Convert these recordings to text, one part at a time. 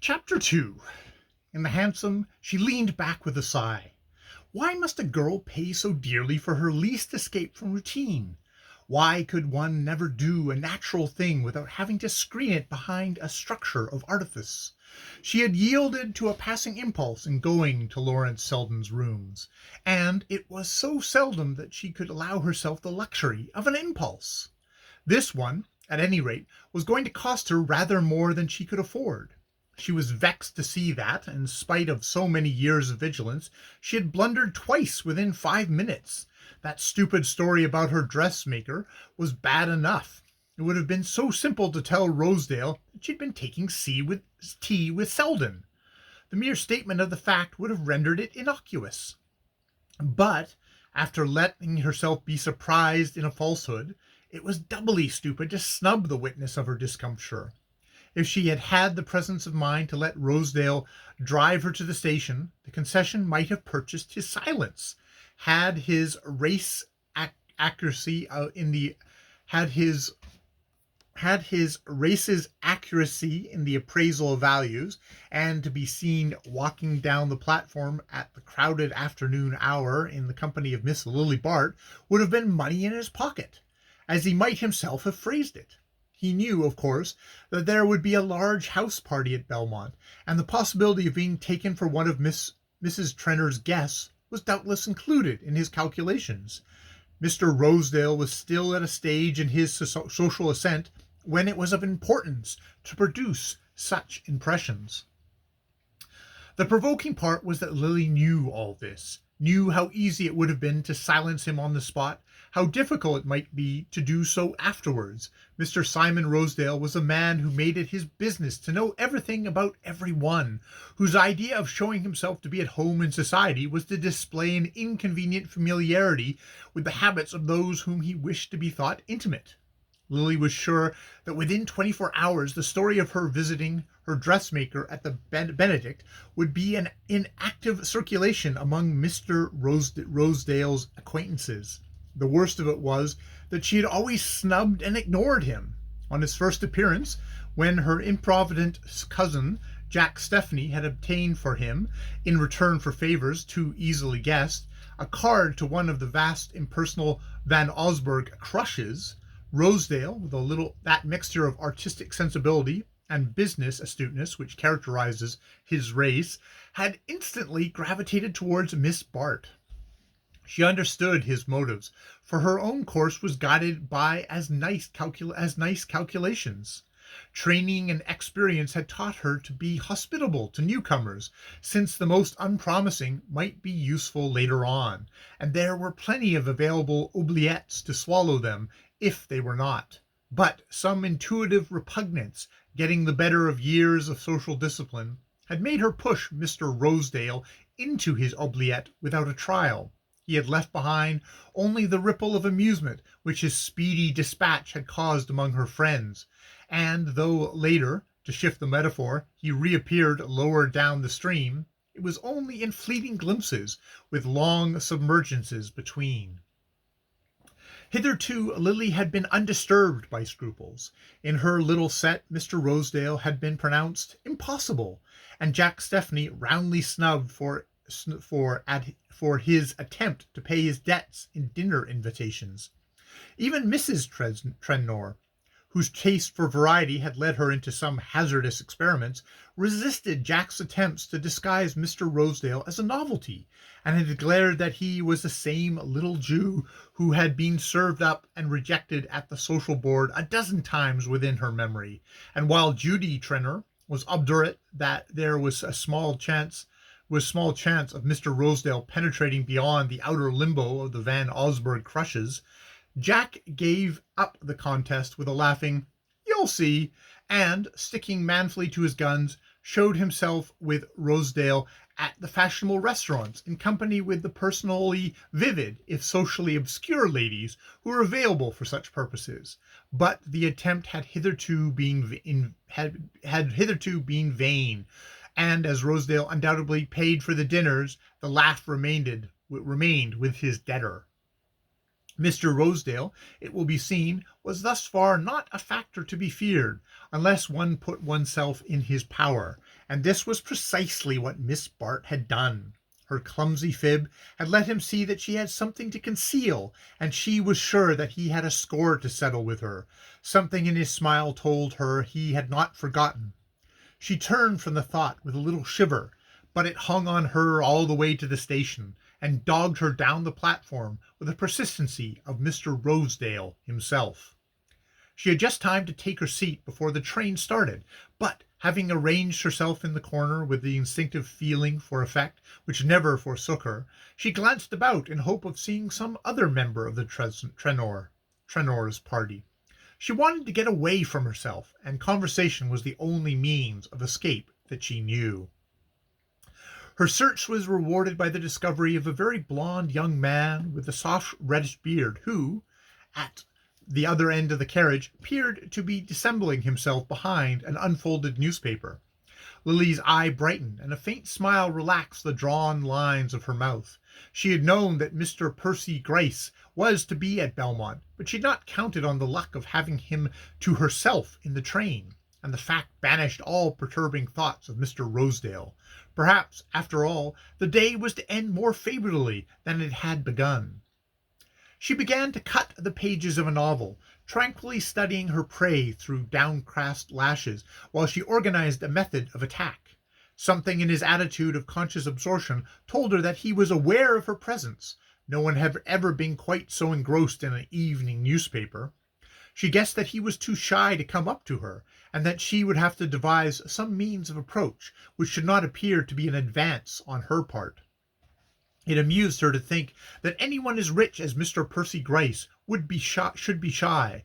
Chapter 2. In the hansom, she leaned back with a sigh. Why must a girl pay so dearly for her least escape from routine? Why could one never do a natural thing without having to screen it behind a structure of artifice? She had yielded to a passing impulse in going to Lawrence Selden's rooms, and it was so seldom that she could allow herself the luxury of an impulse. This one, at any rate, was going to cost her rather more than she could afford. She was vexed to see that, in spite of so many years of vigilance, she had blundered twice within 5 minutes. That stupid story about her dressmaker was bad enough. It would have been so simple to tell Rosedale that she'd been taking tea with Selden. The mere statement of the fact would have rendered it innocuous. But, after letting herself be surprised in a falsehood, it was doubly stupid to snub the witness of her discomfiture. If she had had the presence of mind to let Rosedale drive her to the station, the concession might have purchased his silence. Had his race accuracy in the had his race's accuracy in the appraisal of values, and to be seen walking down the platform at the crowded afternoon hour in the company of Miss Lily Bart, would have been money in his pocket, as he might himself have phrased it. He knew, of course, that there would be a large house party at Belmont, and the possibility of being taken for one of Mrs. Trenner's guests was doubtless included in his calculations. Mr. Rosedale was still at a stage in his social ascent when it was of importance to produce such impressions. The provoking part was that Lily knew all this, knew how easy it would have been to silence him on the spot, how difficult it might be to do so afterwards. Mr. Simon Rosedale was a man who made it his business to know everything about every one, whose idea of showing himself to be at home in society was to display an inconvenient familiarity with the habits of those whom he wished to be thought intimate. Lily was sure that within 24 hours the story of her visiting her dressmaker at the Benedict would be in active circulation among Mr. Rosedale's acquaintances. The worst of it was that she had always snubbed and ignored him. On his first appearance, when her improvident cousin, Jack Stepney, had obtained for him, in return for favors too easily guessed, a card to one of the vast impersonal Van Osburgh crushes, Rosedale, with that mixture of artistic sensibility and business astuteness which characterizes his race, had instantly gravitated towards Miss Bart. She understood his motives, for her own course was guided by as nice calculations. Training and experience had taught her to be hospitable to newcomers, since the most unpromising might be useful later on, and there were plenty of available oubliettes to swallow them if they were not. But some intuitive repugnance, getting the better of years of social discipline, had made her push Mr. Rosedale into his oubliette without a trial. He had left behind only the ripple of amusement which his speedy dispatch had caused among her friends, and though later, to shift the metaphor, he reappeared lower down the stream, it was only in fleeting glimpses, with long submergences between. Hitherto Lily had been undisturbed by scruples. In her little set Mr. Rosedale had been pronounced impossible, and Jack Stepney roundly snubbed for his attempt to pay his debts in dinner invitations. Even Mrs. Trenor, whose taste for variety had led her into some hazardous experiments, resisted Jack's attempts to disguise Mr. Rosedale as a novelty, and had declared that he was the same little Jew who had been served up and rejected at the social board a dozen times within her memory. And while Judy Trenor was obdurate that there was small chance of Mr. Rosedale penetrating beyond the outer limbo of the Van Osburgh crushes, Jack gave up the contest with a laughing, "You'll see," and, sticking manfully to his guns, showed himself with Rosedale at the fashionable restaurants in company with the personally vivid, if socially obscure ladies who were available for such purposes. But the attempt had hitherto been vain, and as Rosedale undoubtedly paid for the dinners, the laugh remained with his debtor. Mr. Rosedale, it will be seen, was thus far not a factor to be feared, unless one put oneself in his power, and this was precisely what Miss Bart had done. Her clumsy fib had let him see that she had something to conceal, and she was sure that he had a score to settle with her. Something in his smile told her he had not forgotten. She turned from the thought with a little shiver, but it hung on her all the way to the station, and dogged her down the platform with the persistency of Mr. Rosedale himself. She had just time to take her seat before the train started, but having arranged herself in the corner with the instinctive feeling for effect which never forsook her, she glanced about in hope of seeing some other member of the Trenor's party. She wanted to get away from herself, and conversation was the only means of escape that she knew. Her search was rewarded by the discovery of a very blond young man with a soft reddish beard who, at the other end of the carriage, appeared to be dissembling himself behind an unfolded newspaper. Lily's eye brightened, and a faint smile relaxed the drawn lines of her mouth. She had known that Mr. Percy Gryce was to be at Belmont, but she had not counted on the luck of having him to herself in the train, and the fact banished all perturbing thoughts of Mr. Rosedale. Perhaps, after all, the day was to end more favourably than it had begun. She began to cut the pages of a novel, tranquilly studying her prey through downcast lashes, while she organized a method of attack. Something in his attitude of conscious absorption told her that he was aware of her presence. No one had ever been quite so engrossed in an evening newspaper. She guessed that he was too shy to come up to her, and that she would have to devise some means of approach which should not appear to be an advance on her part. It amused her to think that anyone as rich as Mr. Percy Gryce should be shy,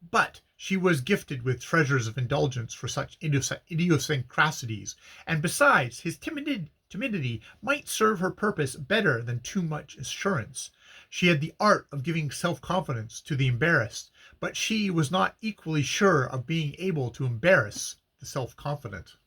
but she was gifted with treasures of indulgence for such idiosyncrasies, and besides, his timidity might serve her purpose better than too much assurance. She had the art of giving self-confidence to the embarrassed, but she was not equally sure of being able to embarrass the self-confident.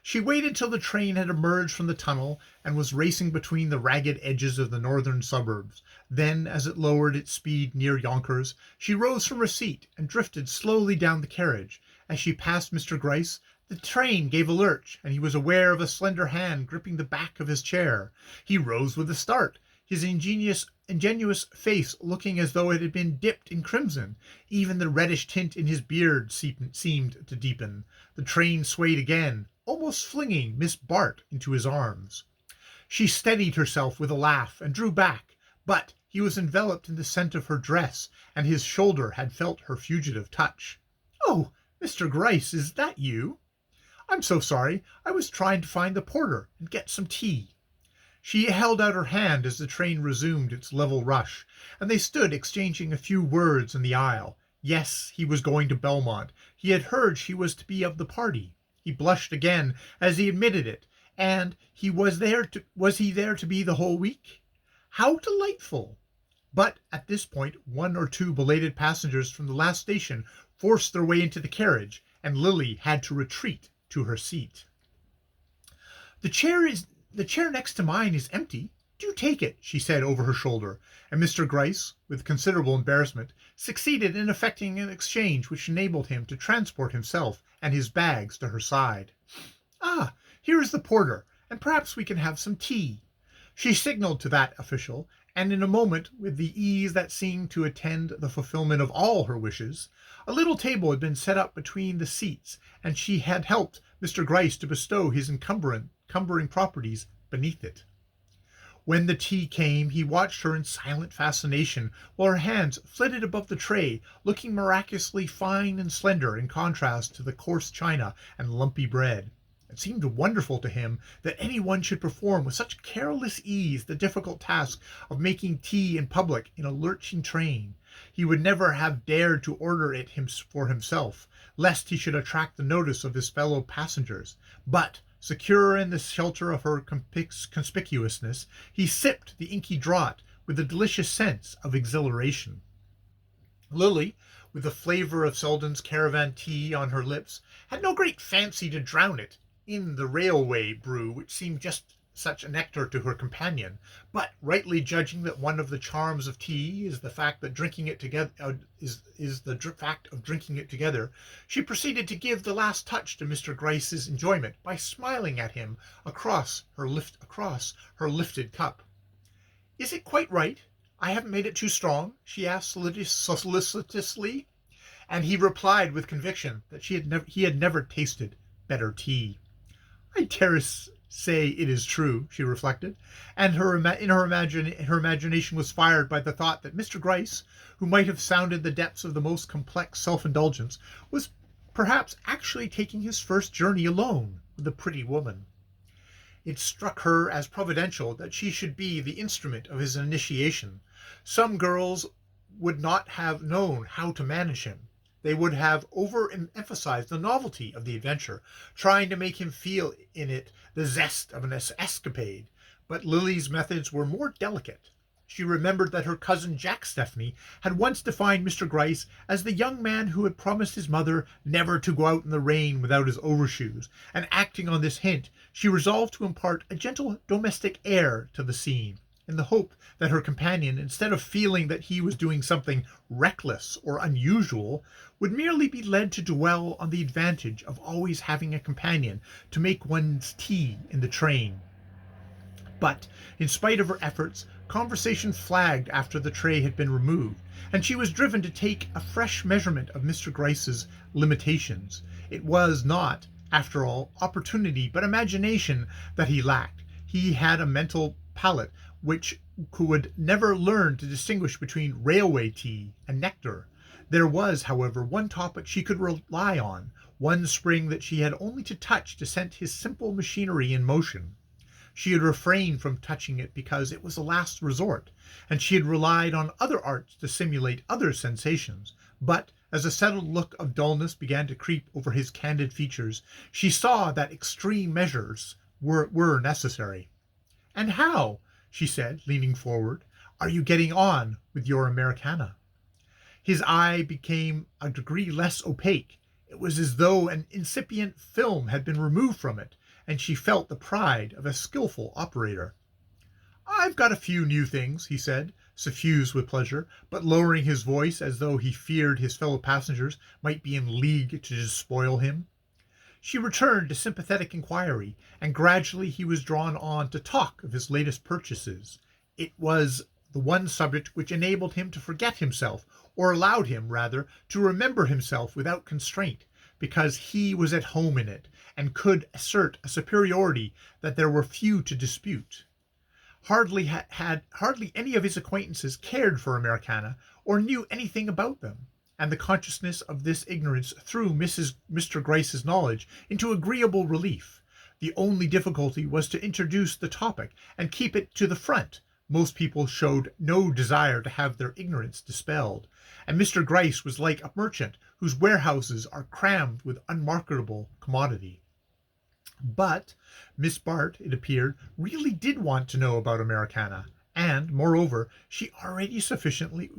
She waited till the train had emerged from the tunnel and was racing between the ragged edges of the northern suburbs. Then, as it lowered its speed near Yonkers, she rose from her seat and drifted slowly down the carriage. As she passed Mr. Gryce, the train gave a lurch, and he was aware of a slender hand gripping the back of his chair. He rose with a start, his ingenuous face looking as though it had been dipped in crimson. Even the reddish tint in his beard seemed to deepen. The train swayed again, almost flinging Miss Bart into his arms. She steadied herself with a laugh and drew back, but he was enveloped in the scent of her dress, and his shoulder had felt her fugitive touch. "Oh, Mr. Gryce, is that you? I'm so sorry. I was trying to find the porter and get some tea." She held out her hand as the train resumed its level rush, and they stood exchanging a few words in the aisle. Yes, he was going to Belmont. He had heard she was to be of the party. He blushed again as he admitted it. And was he there to be the whole week? How delightful! But at this point, one or two belated passengers from the last station forced their way into the carriage, and Lily had to retreat to her seat. The chair next to mine is empty. Do take it," she said over her shoulder, and Mr. Gryce, with considerable embarrassment, succeeded in effecting an exchange which enabled him to transport himself and his bags to her side. "Ah, here is the porter, and perhaps we can have some tea." She signaled to that official, and in a moment, with the ease that seemed to attend the fulfillment of all her wishes, a little table had been set up between the seats, and she had helped Mr. Gryce to bestow his encumbering properties beneath it. When the tea came, he watched her in silent fascination, while her hands flitted above the tray, looking miraculously fine and slender in contrast to the coarse china and lumpy bread. It seemed wonderful to him that anyone should perform with such careless ease the difficult task of making tea in public in a lurching train. He would never have dared to order it for himself, lest he should attract the notice of his fellow passengers. But, secure in the shelter of her conspicuousness, he sipped the inky draught with a delicious sense of exhilaration. Lily, with the flavour of Selden's caravan tea on her lips, had no great fancy to drown it in the railway brew which seemed just such a nectar to her companion, but rightly judging that one of the charms of tea is the fact that drinking it together fact of drinking it together, she proceeded to give the last touch to Mr. Gryce's enjoyment by smiling at him across her lifted cup. "Is it quite right? I haven't made it too strong?" she asked solicitously, and he replied with conviction that he had never tasted better tea. "I dare say it is true," she reflected, and her imagination was fired by the thought that Mr. Gryce, who might have sounded the depths of the most complex self-indulgence, was perhaps actually taking his first journey alone with a pretty woman. It struck her as providential that she should be the instrument of his initiation. Some girls would not have known how to manage him. They would have overemphasized the novelty of the adventure, trying to make him feel in it the zest of an escapade. But Lily's methods were more delicate. She remembered that her cousin Jack Stephanie had once defined Mr. Gryce as the young man who had promised his mother never to go out in the rain without his overshoes, and acting on this hint, she resolved to impart a gentle domestic air to the scene, in the hope that her companion, instead of feeling that he was doing something reckless or unusual, would merely be led to dwell on the advantage of always having a companion to make one's tea in the train. But, in spite of her efforts, conversation flagged after the tray had been removed, and she was driven to take a fresh measurement of Mr. Gryce's limitations. It was not, after all, opportunity but imagination that he lacked. He had a mental palate which could never learn to distinguish between railway tea and nectar. There was, however, one topic she could rely on, one spring that she had only to touch to set his simple machinery in motion. She had refrained from touching it because it was a last resort, and she had relied on other arts to simulate other sensations. But as a settled look of dullness began to creep over his candid features, she saw that extreme measures were necessary. "And how," she said, leaning forward, "are you getting on with your Americana?" His eye became a degree less opaque. It was as though an incipient film had been removed from it, and she felt the pride of a skillful operator. "I've got a few new things," he said, suffused with pleasure, but lowering his voice as though he feared his fellow passengers might be in league to despoil him. She returned to sympathetic inquiry, and gradually he was drawn on to talk of his latest purchases. It was the one subject which enabled him to forget himself, or allowed him, rather, to remember himself without constraint, because he was at home in it, and could assert a superiority that there were few to dispute. Hardly any of his acquaintances cared for Americana, or knew anything about them, and the consciousness of this ignorance threw Mr. Gryce's knowledge into agreeable relief. The only difficulty was to introduce the topic and keep it to the front. Most people showed no desire to have their ignorance dispelled, and Mr. Gryce was like a merchant whose warehouses are crammed with unmarketable commodity. But Miss Bart, it appeared, really did want to know about Americana, and, moreover, she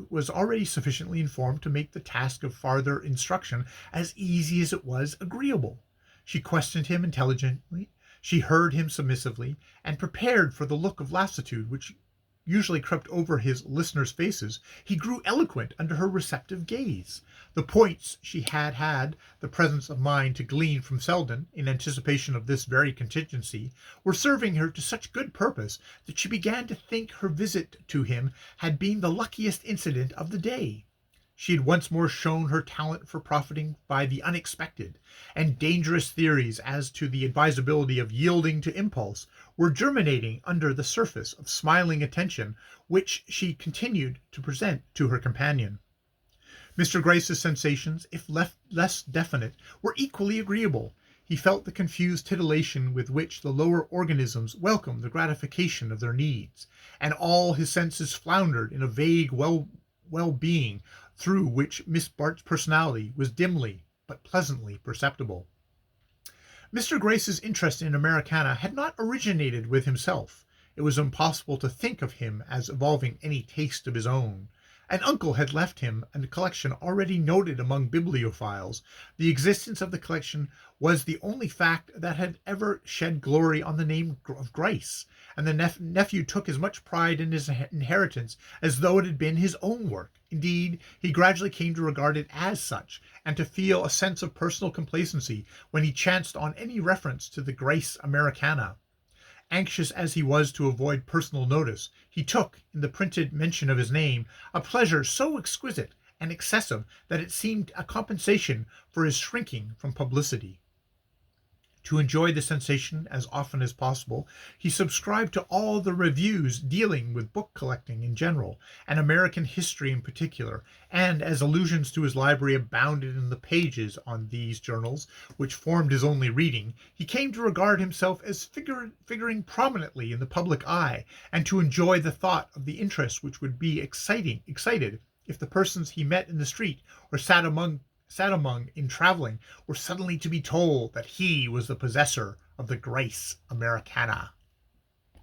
was already sufficiently informed to make the task of farther instruction as easy as it was agreeable. She questioned him intelligently, she heard him submissively, and prepared for the look of lassitude which usually crept over his listeners' faces, he grew eloquent under her receptive gaze. The points she had the presence of mind to glean from Selden, in anticipation of this very contingency, were serving her to such good purpose that she began to think her visit to him had been the luckiest incident of the day. She had once more shown her talent for profiting by the unexpected, and dangerous theories as to the advisability of yielding to impulse were germinating under the surface of smiling attention which she continued to present to her companion. Mr. Gryce's sensations, if less definite, were equally agreeable. He felt the confused titillation with which the lower organisms welcome the gratification of their needs, and all his senses floundered in a vague well-being through which Miss Bart's personality was dimly but pleasantly perceptible. Mr. Gryce's interest in Americana had not originated with himself. It was impossible to think of him as evolving any taste of his own. An uncle had left him a collection already noted among bibliophiles. The existence of the collection was the only fact that had ever shed glory on the name of Grice, and the nephew took as much pride in his inheritance as though it had been his own work. Indeed, he gradually came to regard it as such, and to feel a sense of personal complacency when he chanced on any reference to the Grace Americana. Anxious as he was to avoid personal notice, he took, in the printed mention of his name, a pleasure so exquisite and excessive that it seemed a compensation for his shrinking from publicity. To enjoy the sensation as often as possible, he subscribed to all the reviews dealing with book collecting in general, and American history in particular, and as allusions to his library abounded in the pages on these journals, which formed his only reading, he came to regard himself as figuring prominently in the public eye, and to enjoy the thought of the interest which would be excited if the persons he met in the street or sat among in traveling were suddenly to be told that he was the possessor of the Grace Americana.